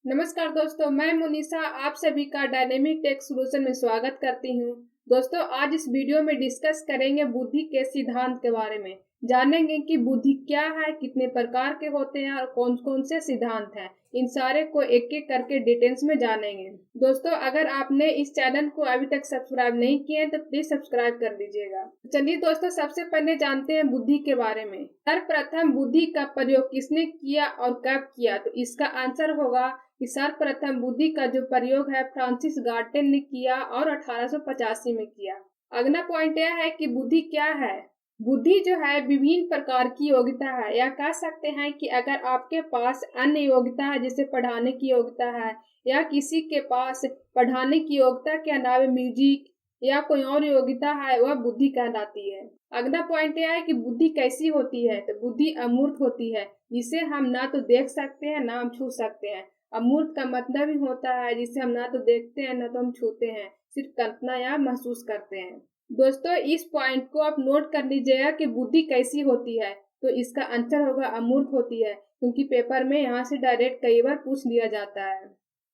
नमस्कार दोस्तों, मैं मुनीसा आप सभी का डायनेमिक टेक सॉल्यूशन में स्वागत करती हूं। दोस्तों, आज इस वीडियो में डिस्कस करेंगे बुद्धि के सिद्धांत के बारे में। जानेंगे कि बुद्धि क्या है, कितने प्रकार के होते हैं और कौन कौन से सिद्धांत हैं। इन सारे को एक एक करके डिटेल्स में जानेंगे। दोस्तों, अगर आपने इस चैनल को अभी तक सब्सक्राइब नहीं किया है तो प्लीज सब्सक्राइब कर दीजिएगा। चलिए दोस्तों, सबसे पहले जानते हैं बुद्धि के बारे में। सर्वप्रथम बुद्धि का प्रयोग किसने किया और कब किया, तो इसका आंसर होगा कि सर्वप्रथम बुद्धि का जो प्रयोग है फ्रांसिस गार्टेन ने किया और 1885 में किया। अगला पॉइंट यह है कि बुद्धि क्या है। बुद्धि जो है विभिन्न प्रकार की योग्यता है, या कह सकते हैं कि अगर आपके पास अन्य योग्यता है जैसे पढ़ाने की योग्यता है, या किसी के पास पढ़ाने की योग्यता के अलावा म्यूजिक या कोई और योग्यता है, वह बुद्धि कहलाती है। अगला पॉइंट यह है कि बुद्धि कैसी होती है, तो बुद्धि अमूर्त होती है, जिसे हम ना तो देख सकते हैं ना हम छू सकते हैं। अमूर्त का मतलब ही होता है जिसे हम ना तो देखते हैं ना तो हम छूते हैं, सिर्फ कल्पना या महसूस करते हैं। दोस्तों, इस पॉइंट को आप नोट कर लीजिएगा कि बुद्धि कैसी होती है, तो इसका आंसर होगा अमूर्त होती है, क्योंकि पेपर में यहाँ से डायरेक्ट कई बार पूछ लिया जाता है।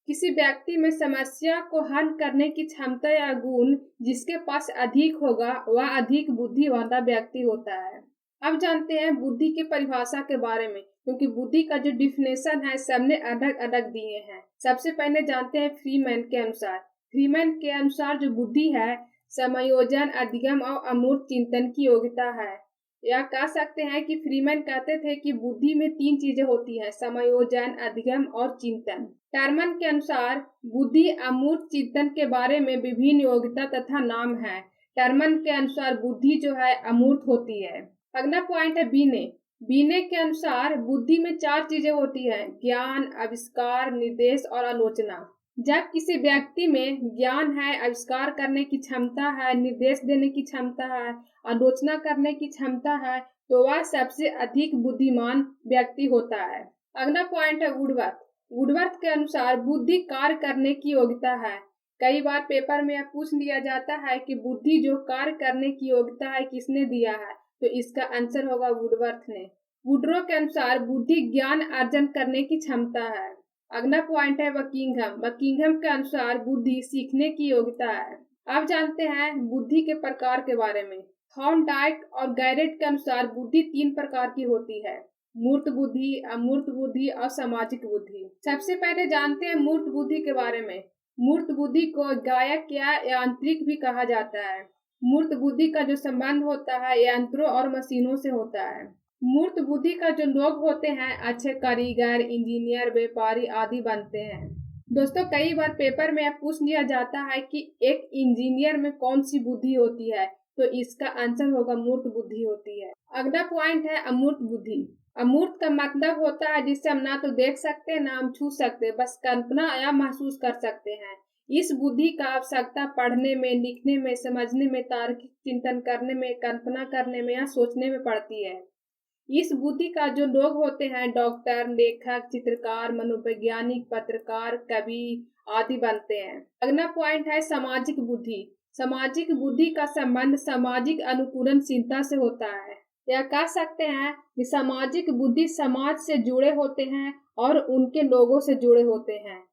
किसी व्यक्ति में समस्या को हल करने की क्षमता या गुण जिसके पास अधिक होगा वह अधिक बुद्धि वाला व्यक्ति होता है। अब जानते हैं बुद्धि की परिभाषा के बारे में, क्योंकि बुद्धि का जो डिफिनेशन है सबने अलग अलग दिए हैं। सबसे पहले जानते हैं फ्रीमैन के अनुसार। फ्रीमैन के अनुसार जो बुद्धि है समायोजन, अधिगम और अमूर्त चिंतन की योग्यता है। या कह सकते हैं कि फ्रीमैन कहते थे कि बुद्धि में 3 चीजें होती हैं, समायोजन, अधिगम और चिंतन। टर्मन के अनुसार बुद्धि अमूर्त चिंतन के बारे में विभिन्न योग्यता तथा नाम है। टर्मन के अनुसार बुद्धि जो है अमूर्त होती है। अगला पॉइंट है बीने। बीने के अनुसार बुद्धि में 4 चीजें होती है, ज्ञान, आविष्कार, निर्देश और आलोचना। जब किसी व्यक्ति में ज्ञान है, आविष्कार करने की क्षमता है, निर्देश देने की क्षमता है, आलोचना करने की क्षमता है, तो वह सबसे अधिक बुद्धिमान व्यक्ति होता है। अगला पॉइंट है वुडवर्थ। वुडवर्थ के अनुसार बुद्धि कार्य करने की योग्यता है। कई बार पेपर में यह पूछ लिया जाता है कि बुद्धि जो कार्य करने की योग्यता है किसने दिया है, तो इसका आंसर होगा वुडवर्थ ने। वुड्रो के अनुसार बुद्धि ज्ञान अर्जन करने की क्षमता है। अगला पॉइंट है बकिंघम। बकिंघम के अनुसार बुद्धि सीखने की योग्यता है। अब जानते हैं बुद्धि के प्रकार के बारे में। थॉर्नडाइक और गैरेट के अनुसार बुद्धि 3 प्रकार की होती है, मूर्त बुद्धि, अमूर्त बुद्धि और सामाजिक बुद्धि। सबसे पहले जानते हैं मूर्त बुद्धि के बारे में। मूर्त बुद्धि को गायक या यांत्रिक भी कहा जाता है। मूर्त बुद्धि का जो संबंध होता है यंत्रों और मशीनों से होता है। मूर्त बुद्धि का जो लोग होते हैं अच्छे कारीगर, इंजीनियर, व्यापारी आदि बनते हैं। दोस्तों, कई बार पेपर में पूछ लिया जाता है कि एक इंजीनियर में कौन सी बुद्धि होती है, तो इसका आंसर होगा मूर्त बुद्धि होती है। अगला पॉइंट है अमूर्त बुद्धि। अमूर्त का मतलब होता है जिससे हम ना तो देख सकते ना हम छू सकते, बस कल्पना या महसूस कर सकते हैं। इस बुद्धि का आवश्यकता पढ़ने में, लिखने में, समझने में, तार्किक चिंतन करने में, कल्पना करने में या सोचने में पड़ती है। इस बुद्धि का जो लोग होते हैं डॉक्टर, लेखक, चित्रकार, मनोवैज्ञानिक, पत्रकार, कवि आदि बनते हैं। अगला पॉइंट है सामाजिक बुद्धि। सामाजिक बुद्धि का संबंध सामाजिक अनुकूलनशीलता से होता है। या कह सकते हैं कि सामाजिक बुद्धि समाज से जुड़े होते हैं और उनके लोगों से जुड़े होते हैं।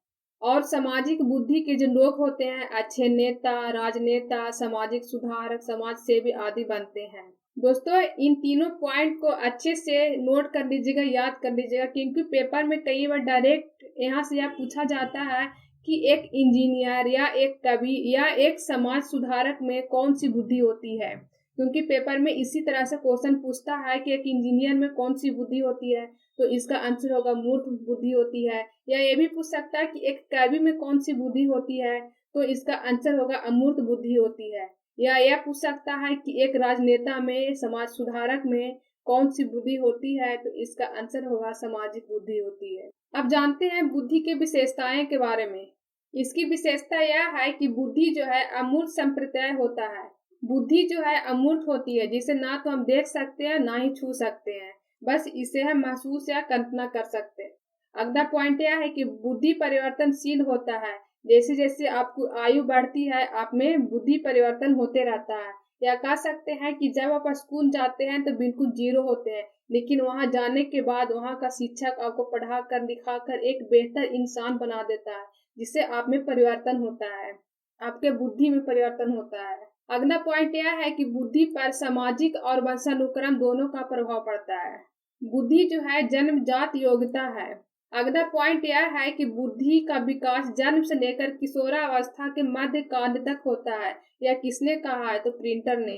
और सामाजिक बुद्धि के जो लोग होते हैं अच्छे नेता, राजनेता, सामाजिक सुधारक, समाज सेवी आदि बनते हैं। दोस्तों, इन तीनों पॉइंट को अच्छे से नोट कर लीजिएगा, याद कर लीजिएगा, क्योंकि पेपर में कई बार डायरेक्ट यहाँ से यह पूछा जाता है कि एक इंजीनियर या एक कवि या एक समाज सुधारक में कौन सी बुद्धि होती है। क्योंकि पेपर में इसी तरह से क्वेश्चन पूछता है कि एक इंजीनियर में कौन सी बुद्धि होती है, तो इसका आंसर होगा मूर्त बुद्धि होती है। या ये भी पूछ सकता है कि एक कवि में कौन सी बुद्धि होती है, तो इसका आंसर होगा अमूर्त बुद्धि होती है। या यह पूछ सकता है कि एक राजनेता में, समाज सुधारक में कौन सी बुद्धि होती है, तो इसका आंसर होगा सामाजिक बुद्धि होती है। अब जानते हैं बुद्धि के विशेषताएं के बारे में। इसकी विशेषता यह है कि बुद्धि जो है अमूर्त संप्रत्यय होता है। बुद्धि जो है अमूर्त होती है, जिसे ना तो हम देख सकते हैं ना ही छू सकते हैं, बस इसे हम महसूस या कल्पना कर सकते हैं। अगला पॉइंट यह है कि बुद्धि परिवर्तनशील होता है। जैसे जैसे आपको आयु बढ़ती है आप में बुद्धि परिवर्तन होते रहता है। या कह सकते हैं कि जब आप स्कूल जाते हैं तो बिल्कुल जीरो होते हैं, लेकिन वहां जाने के बाद वहां का शिक्षक आपको पढ़ा कर लिखा कर एक बेहतर इंसान बना देता है, जिससे आप में परिवर्तन होता है, आपके बुद्धि में परिवर्तन होता है। अगला पॉइंट यह है कि बुद्धि पर सामाजिक और वंशानुक्रम दोनों का प्रभाव पड़ता है। बुद्धि जो है जन्मजात योग्यता है। अगला पॉइंट यह है कि बुद्धि का विकास जन्म से लेकर किशोरावस्था के मध्य काल तक होता है। यह किसने कहा है? तो प्रिंटर ने।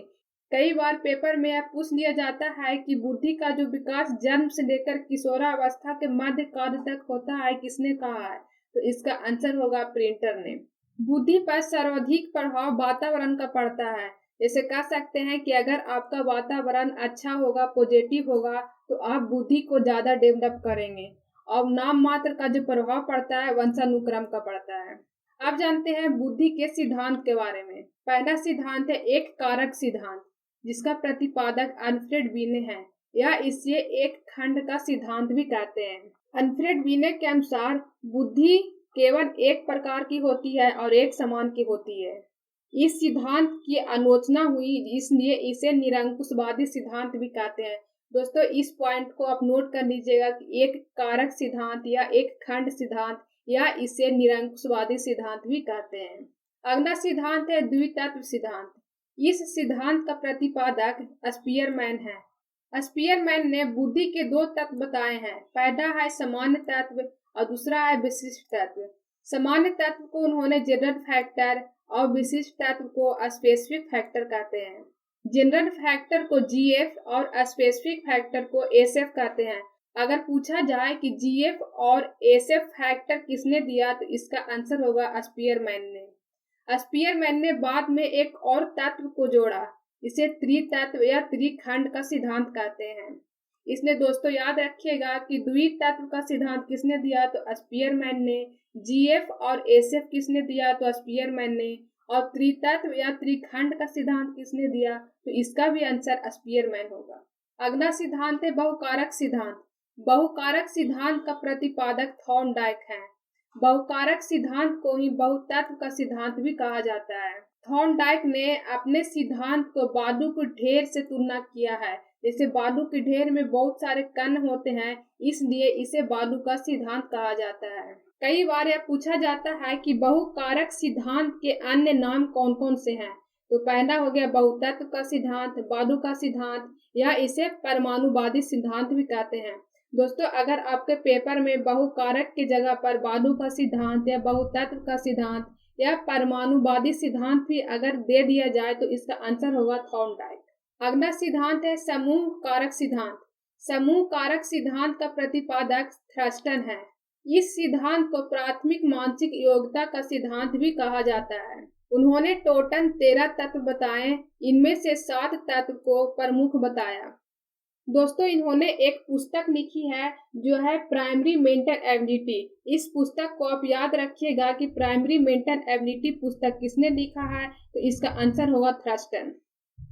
कई बार पेपर में यह पूछ लिया जाता है कि बुद्धि का जो विकास जन्म से लेकर किशोरावस्था के मध्य काल तक होता है, किसने कहा है? तो इसका आंसर होगा प्रिंटर ने। बुद्धि पर सर्वाधिक प्रभाव वातावरण का पड़ता है। जैसे कह सकते हैं कि अगर आपका वातावरण अच्छा होगा, पॉजिटिव होगा, तो आप बुद्धि को ज्यादा डेवलप करेंगे। और नाम मात्र का जो प्रभाव पड़ता है वंशानुक्रम का पड़ता है। अब जानते हैं बुद्धि के सिद्धांत के बारे में। पहला सिद्धांत है एक कारक सिद्धांत, जिसका प्रतिपादक अल्फ्रेड बीने है, या इसे एक खंड का सिद्धांत भी कहते हैं। अल्फ्रेड बीने के अनुसार बुद्धि केवल एक प्रकार की होती है और एक समान की होती है। इस सिद्धांत की आलोचना हुई, इसलिए इसे निरंकुशवादी सिद्धांत भी कहते हैं। दोस्तों, इस पॉइंट को आप नोट कर लीजिएगा कि एक कारक सिद्धांत या एक खंड सिद्धांत, या इसे निरंकुशवादी सिद्धांत भी कहते हैं। अगला सिद्धांत है द्वितत्व सिद्धांत। इस सिद्धांत का प्रतिपादक स्पीयरमैन है। स्पीयरमैन ने बुद्धि के दो तत्व बताए हैं। पहला है सामान्य तत्व और दूसरा है विशिष्ट तत्व। सामान्य तत्व को उन्होंने जनरल फैक्टर और विशिष्ट तत्व को स्पेसिफिक फैक्टर कहते हैं। जनरल फैक्टर को जीएफ और स्पेसिफिक फैक्टर को एसएफ कहते हैं। अगर पूछा जाए कि जीएफ और एसएफ फैक्टर किसने दिया, तो इसका आंसर होगा स्पीयरमैन ने। स्पीयरमैन ने बाद में एक और तत्व को जोड़ा, इसे त्रितत्व या त्रिखंड का सिद्धांत कहते हैं। इसलिए दोस्तों याद रखिएगा कि द्वितत्व का सिद्धांत किसने दिया, तो स्पीयरमैन ने। जीएफ और एसएफ किसने दिया, तो स्पीयरमैन ने। और त्रितत्व या त्रिखंड का सिद्धांत किसने दिया, तो इसका भी आंसर स्पीयरमैन होगा। अगला सिद्धांत है बहुकारक सिद्धांत। बहुकारक सिद्धांत का प्रतिपादक थॉर्नडाइक है। बहुकारक सिद्धांत को ही बहुतत्व का सिद्धांत भी कहा जाता है। थॉर्नडाइक ने अपने सिद्धांत को बालू के ढेर से तुलना किया है। जैसे बालू के ढेर में बहुत सारे कण होते हैं, इसलिए इसे बालू का सिद्धांत कहा जाता है। कई बार यह पूछा जाता है कि बहुकारक सिद्धांत के अन्य नाम कौन कौन से हैं। तो पहला हो गया बहुतत्व का सिद्धांत, बालू का सिद्धांत, या इसे परमाणुवादी सिद्धांत भी कहते हैं। दोस्तों, अगर आपके पेपर में बहुकारक की जगह पर बालू का सिद्धांत या बहुतत्व का सिद्धांत या परमाणुवादी सिद्धांत भी अगर दे दिया जाए, तो इसका आंसर होगा थॉर्नडाइक। अगला सिद्धांत है समूह कारक सिद्धांत। समूह कारक सिद्धांत का प्रतिपादक थ्रस्टन है। इस सिद्धांत को प्राथमिक मानसिक योग्यता का सिद्धांत भी कहा जाता है। उन्होंने टोटल 13 तत्व बताए, इनमें से 7 तत्व को प्रमुख बताया। दोस्तों, इन्होंने एक पुस्तक लिखी है जो है प्राइमरी मेंटल एबिलिटी। इस पुस्तक को आप याद रखिएगा कि प्राइमरी मेंटल एबिलिटी पुस्तक किसने लिखा है, तो इसका आंसर होगा थ्रस्टन।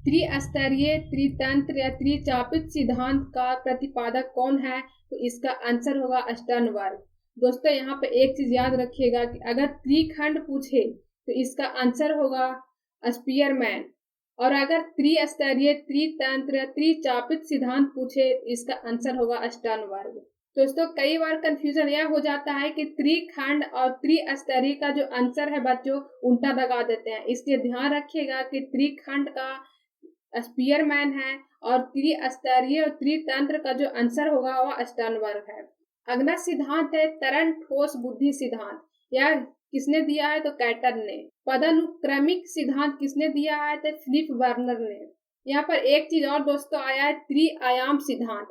त्रिस्तरीय, त्रितंत्र या त्रिचापित सिद्धांत का प्रतिपादक कौन है, तो इसका आंसर होगा स्टर्नबर्ग। दोस्तों, यहाँ पे एक चीज याद रखिएगा कि अगर त्रिखंड पूछे तो इसका आंसर होगा स्पीयरमैन, और अगर त्रिस्तरीय, त्रितंत्र, त्रिचापित सिद्धांत पूछे तो इसका आंसर होगा स्टर्नबर्ग। दोस्तों, कई बार कंफ्यूजन यह हो जाता है कि त्रिखंड और त्रिस्तरीय का जो आंसर है बच्चों उल्टा लगा देते हैं, इसलिए ध्यान रखिएगा कि त्रिखंड का स्पीयरमैन है और त्रिस्तरीय और त्रितंत्र का जो आंसर होगा वह स्टर्नबर्ग है। अगला सिद्धांत है तरल ठोस बुद्धि सिद्धांत। यह किसने दिया है, तो कैटर ने। पदानुक्रमिक सिद्धांत किसने दिया है, तो फिलिप वर्नर ने। यहाँ पर एक चीज और दोस्तों आया है त्रिआयाम सिद्धांत,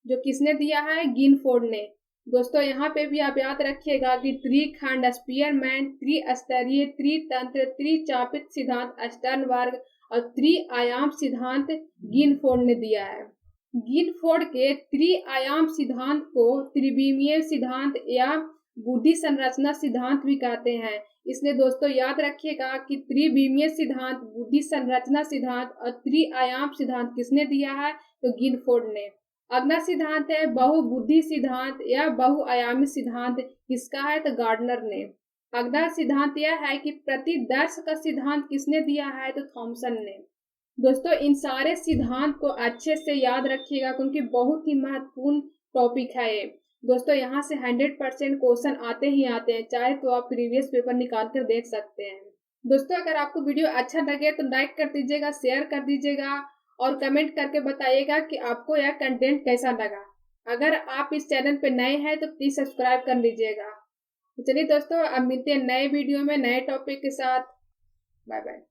जो किसने दिया है, गिलफोर्ड ने। दोस्तों, यहाँ पे भी आप याद रखिएगा कि त्रिखंड स्पीयरमैन, त्रिस्तरीय, त्रितंत्र, त्रिचापित सिद्धांत स्टर्नबर्ग और त्रिआयाम सिद्धांत गिलफोर्ड ने दिया है। गिलफोर्ड के त्रिआयाम सिद्धांत को त्रिविमीय सिद्धांत या बुद्धि संरचना सिद्धांत भी कहते हैं। इसलिए दोस्तों याद रखिएगा कि त्रिविमीय सिद्धांत, बुद्धि संरचना सिद्धांत और त्रिआयाम सिद्धांत किसने दिया है, तो गिलफोर्ड ने। अगला सिद्धांत है बहुबुद्धि सिद्धांत या बहुआयामी सिद्धांत, किसका है, तो गार्डनर ने। अगला सिद्धांत यह है कि प्रतिदर्श का सिद्धांत किसने दिया है, तो थॉमसन ने। दोस्तों इन सारे सिद्धांत को अच्छे से याद रखिएगा क्योंकि बहुत ही महत्वपूर्ण टॉपिक है ये। दोस्तों यहाँ से 100% क्वेश्चन आते ही आते हैं, चाहे तो आप प्रीवियस पेपर निकाल कर देख सकते हैं। दोस्तों अगर आपको वीडियो अच्छा लगे तो लाइक कर दीजिएगा, शेयर कर दीजिएगा और कमेंट करके बताइएगा कि आपको यह कंटेंट कैसा लगा। अगर आप इस चैनल पे नए हैं तो प्लीज सब्सक्राइब कर लीजिएगा। तो चलिए दोस्तों अब मिलते हैं नए वीडियो में नए टॉपिक के साथ। Bye bye.